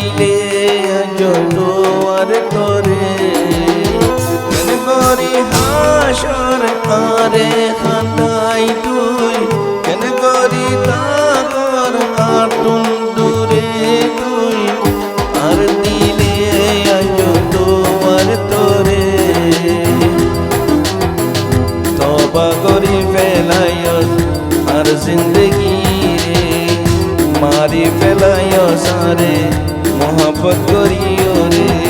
দিলে যত আর করে কেন করি হাসর আরে খাতাই তুই কেন করি তাকর আটুন দূরে তুই আর দিলে যত আর তোরে তবা করি ফেলাই আর জিন্দগি রে মারি ফেলাই সারে মোহাব্বত করিও রে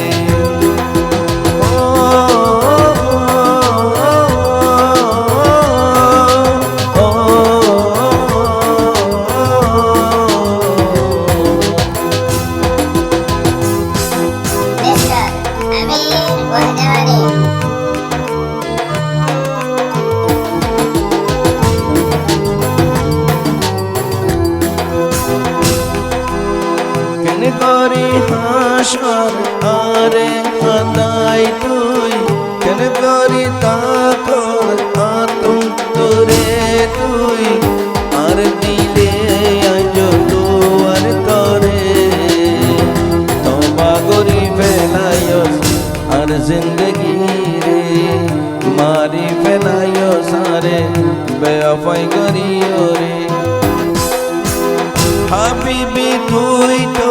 করি হাসর আরে খাতাই তুই কেন করি তাকর আতুম তোরে তুই আর দিলে আজ আর তরে তবা করি ফেলাই আর জিন্দগি রে মারি ফেলাই সারে বেওয়াফাই করিও রে হাবিবি তুই তো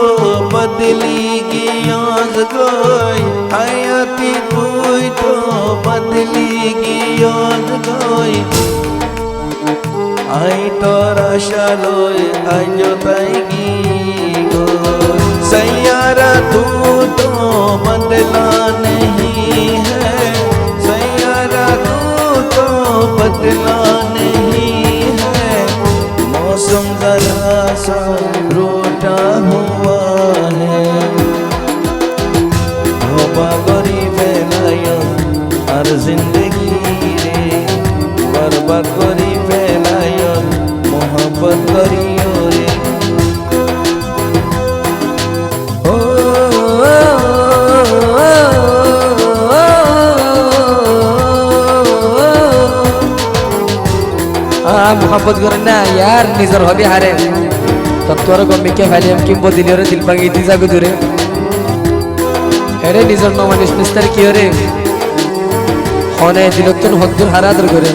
বদলি গিয়াজ গই হায়াতি তুই তো বদলি গিয়াজ গই আই তোর আশালয় আজ তাই গি গই সৈয়ারা তু তো বদলা नहीं है सैयारा तू तो बदला नहीं है मौसम जरा सा रूठा हुआ है तौबा करी फैलाया हर जिंदगी रे बर्बाद करी फैलाया मोहब्बत करियो रे मोहब्बत करें ना यार निजर हबी हारे तब तोर गम्मी के फैली हम किम बोदिली रे दिल पांगी इतनी जागो दूरे अरे निजर नो मानिस मिस्टर की रे होने दिलक तुन हक दूर हारा दर करे